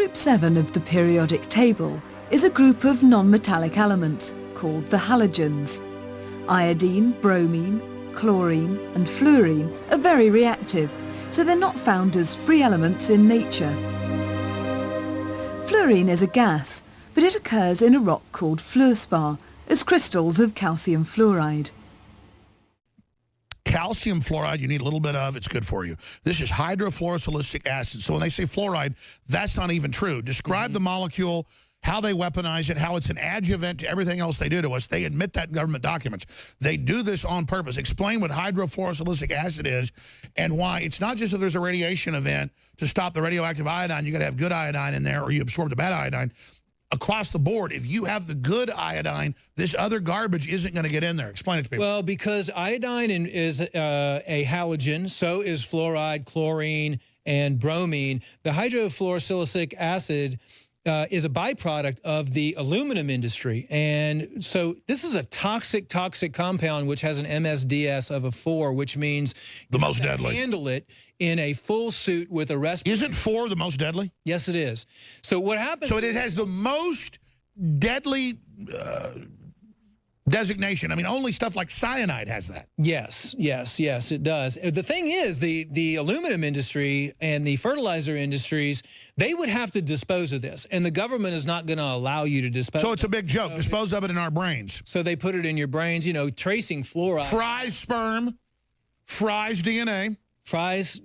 Type 7 of the periodic table is a group of non-metallic elements called the halogens. Iodine, bromine, chlorine and fluorine are very reactive, so they're not found as free elements in nature. Fluorine is a gas, but it occurs in a rock called fluorspar as crystals of calcium fluoride. Calcium fluoride, you need a little bit of, it's good for you. This is hydrofluorosilicic acid. So when they say fluoride, that's not even true. Describe the molecule, how they weaponize it, how it's an adjuvant to everything else they do to us. They admit that in government documents. They do this on purpose. Explain what hydrofluorosilicic acid is and why it's not just if there's a radiation event to stop the radioactive iodine, you got to have good iodine in there or you absorb the bad iodine. Across the board, if you have the good iodine, this other garbage isn't going to get in there. Explain it to people. Well, because iodine is a halogen, so is fluoride, chlorine, and bromine. The hydrofluorosilicic acid is a byproduct of the aluminum industry. And so this is a toxic compound which has an MSDS of a 4, which means the most deadly. Handle it in a full suit with a respirator. Isn't 4 the most deadly? Yes, it is. So what happens? So it has the most deadly designation. I mean, only stuff like cyanide has that. Yes, it does. The thing is, the aluminum industry and the fertilizer industries, they would have to dispose of this, and the government is not going to allow you to dispose. So it's a big joke. Dispose of it in our brains. So they put it in your brains, you know, tracing fluoride. Fries sperm, fries DNA. Fries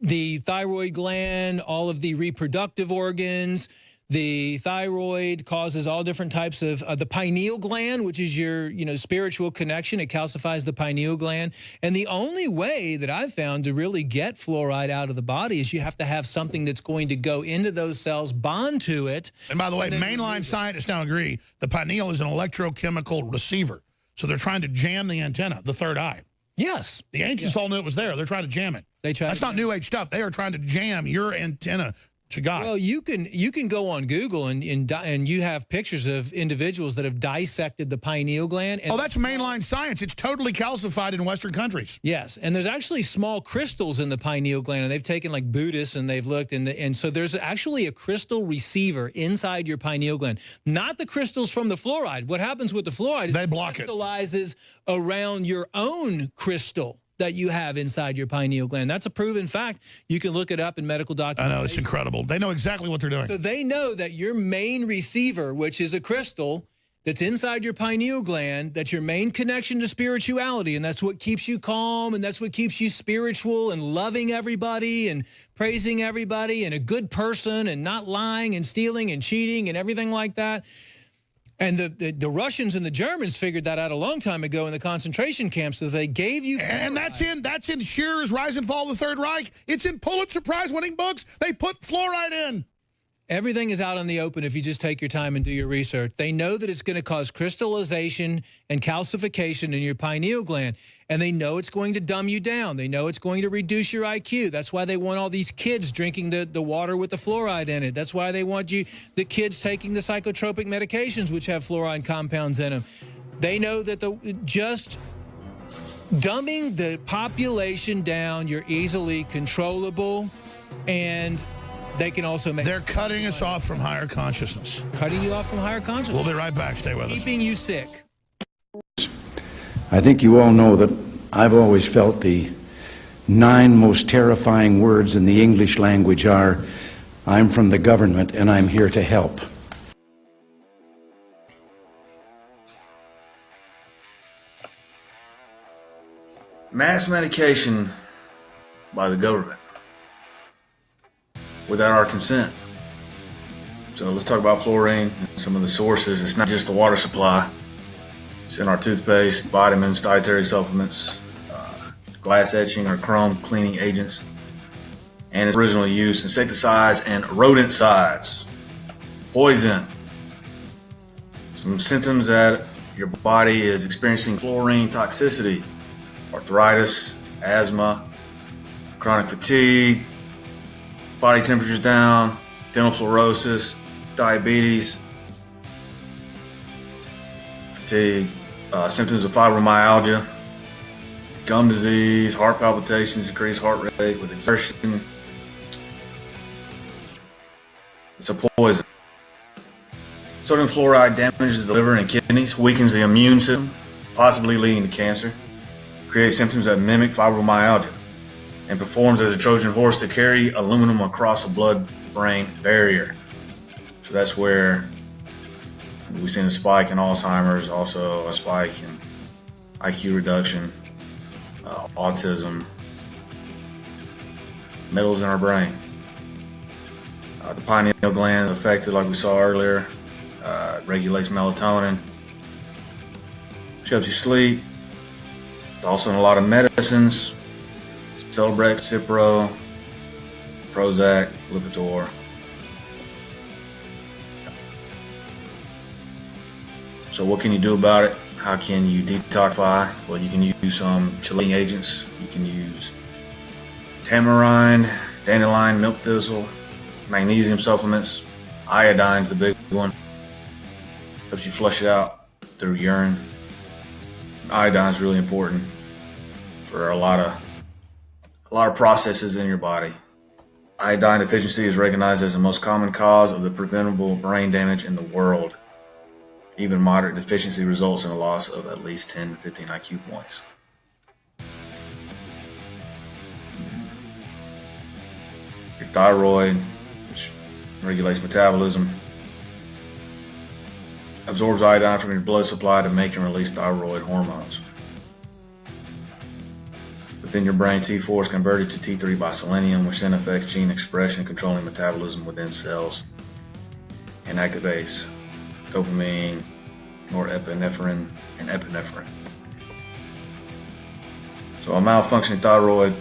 the thyroid gland, all of the reproductive organs. The thyroid causes all different types of the pineal gland, which is your, spiritual connection. It calcifies the pineal gland. And the only way that I've found to really get fluoride out of the body is you have to have something that's going to go into those cells, bond to it. And by the way, mainline scientists now agree the pineal is an electrochemical receiver. So they're trying to jam the antenna, the third eye. Yes. The ancients all knew it was there. They're trying to jam it. That's not New Age stuff. They are trying to jam your antenna to God. Well, you can go on Google and you have pictures of individuals that have dissected the pineal gland. And that's mainline science. It's totally calcified in Western countries. Yes, and there's actually small crystals in the pineal gland, and they've taken like Buddhists and they've looked, and so there's actually a crystal receiver inside your pineal gland. Not the crystals from the fluoride. What happens with the fluoride is they block it crystallizes around your own crystal that you have inside your pineal gland. That's a proven fact. You can look it up in medical documentation. I know, it's incredible. They know exactly what they're doing. So they know that your main receiver, which is a crystal that's inside your pineal gland, that's your main connection to spirituality, and that's what keeps you calm, and that's what keeps you spiritual and loving everybody and praising everybody and a good person and not lying and stealing and cheating and everything like that. And the Russians and the Germans figured that out a long time ago in the concentration camps, so they gave you fluoride. And that's in Shearer's Rise and Fall of the Third Reich. It's in Pulitzer Prize-winning books. They put fluoride in. Everything is out in the open if you just take your time and do your research. They know that it's going to cause crystallization and calcification in your pineal gland, and they know it's going to dumb you down. They know it's going to reduce your IQ. That's why they want all these kids drinking the water with the fluoride in it. That's why they want the kids taking the psychotropic medications which have fluoride compounds in them. They know that just dumbing the population down, you're easily controllable, and they can also make... They're cutting us off from higher consciousness. Cutting you off from higher consciousness. We'll be right back. Stay with us. Keeping you sick. I think you all know that I've always felt the 9 most terrifying words in the English language are, I'm from the government and I'm here to help. Mass medication by the government without our consent. So let's talk about fluorine and some of the sources. It's not just the water supply. It's in our toothpaste, vitamins, dietary supplements, glass etching or chrome cleaning agents, and its original use, insecticides and rodenticides, poison. Some symptoms that your body is experiencing fluorine toxicity: arthritis, asthma, chronic fatigue, body temperature's down, dental fluorosis, diabetes, fatigue, symptoms of fibromyalgia, gum disease, heart palpitations, increased heart rate with exertion. It's a poison. Sodium fluoride damages the liver and kidneys, weakens the immune system, possibly leading to cancer, creates symptoms that mimic fibromyalgia, and performs as a Trojan horse to carry aluminum across the blood-brain barrier. So that's where we've seen a spike in Alzheimer's, also a spike in IQ reduction, autism, metals in our brain. The pineal gland is affected, like we saw earlier. Regulates melatonin, which helps you sleep. It's also in a lot of medicines: Celebrex, Cipro, Prozac, Lipitor. So what can you do about it? How can you detoxify? Well, you can use some chelating agents. You can use tamarind, dandelion, milk thistle, magnesium supplements. Iodine's the big one. Helps you flush it out through urine. Iodine is really important for a lot of processes in your body. Iodine deficiency is recognized as the most common cause of the preventable brain damage in the world. Even moderate deficiency results in a loss of at least 10 to 15 IQ points. Your thyroid, which regulates metabolism, absorbs iodine from your blood supply to make and release thyroid hormones. Within your brain, T4 is converted to T3 by selenium, which then affects gene expression, controlling metabolism within cells, and activates dopamine, norepinephrine, and epinephrine. So a malfunctioning thyroid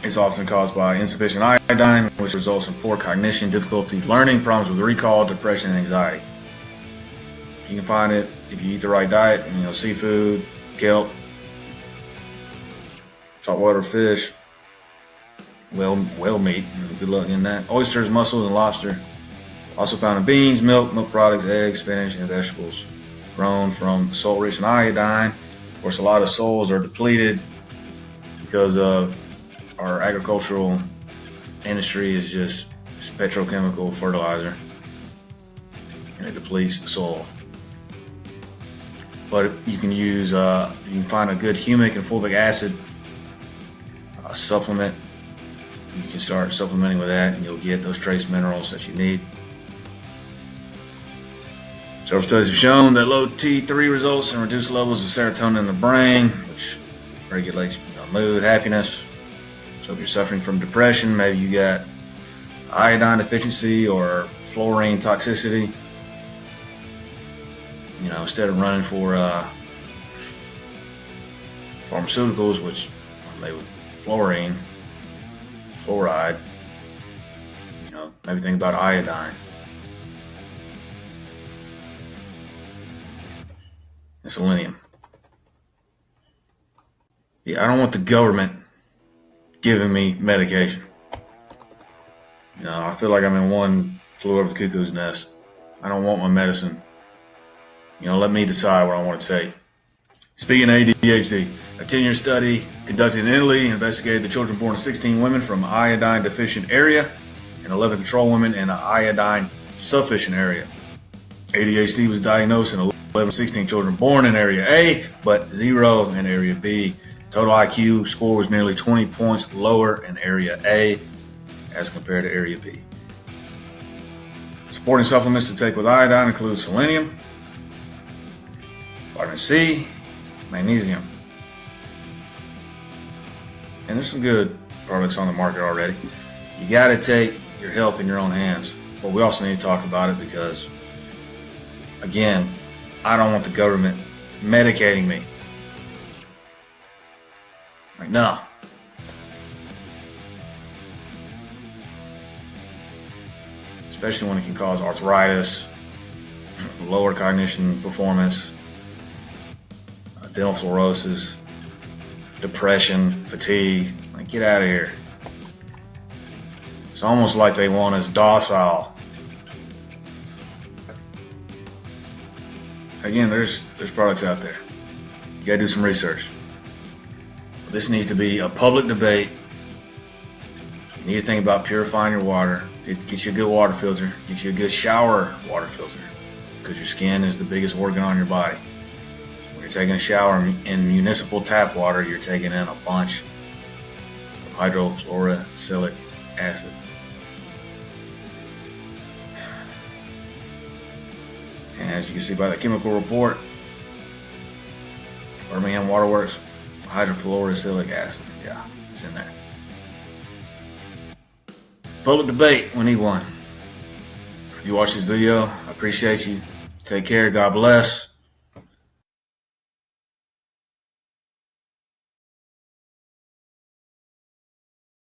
is often caused by insufficient iodine, which results in poor cognition, difficulty learning, problems with recall, depression, and anxiety. You can find it if you eat the right diet, seafood, kelp, saltwater fish, whale meat, good luck in that. Oysters, mussels, and lobster. Also found in beans, milk products, eggs, spinach, and vegetables grown from salt rich in iodine. Of course, a lot of souls are depleted because of our agricultural industry is just petrochemical fertilizer, and it depletes the soil. But you can use, you can find a good humic and fulvic acid supplement. You can start supplementing with that, and you'll get those trace minerals that you need. Several studies have shown that low T3 results in reduced levels of serotonin in the brain, which regulates mood, happiness. So if you're suffering from depression, maybe you got iodine deficiency or fluorine toxicity, instead of running for pharmaceuticals, which are made with fluoride, maybe think about iodine. And selenium. Yeah, I don't want the government giving me medication. I feel like I'm in one flew over the cuckoo's nest. I don't want my medicine. Let me decide what I want to take. Speaking of ADHD, a 10-year study conducted in Italy investigated the children born to 16 women from an iodine deficient area and 11 control women in an iodine sufficient area. ADHD was diagnosed in 16 children born in Area A, but 0 in Area B. Total IQ score was nearly 20 points lower in Area A as compared to Area B. Supporting supplements to take with iodine include selenium, vitamin C, magnesium. And there's some good products on the market already. You got to take your health in your own hands. But we also need to talk about it because, again, I don't want the government medicating me. No. Especially when it can cause arthritis, lower cognition performance, dental fluorosis, depression, fatigue. Get out of here. It's almost like they want us docile. Again, there's products out there. You gotta do some research. This needs to be a public debate. You need to think about purifying your water It gets you a good water filter, gets you a good shower water filter, because your skin is the biggest organ on your body. So when you're taking a shower in municipal tap water, you're taking in a bunch of hydrofluorosilicic acid. And as you can see by the chemical report, Birmingham Waterworks, hydrofluorosilicic acid, yeah, it's in there. Public debate, we need one. If you watch this video, I appreciate you. Take care, God bless.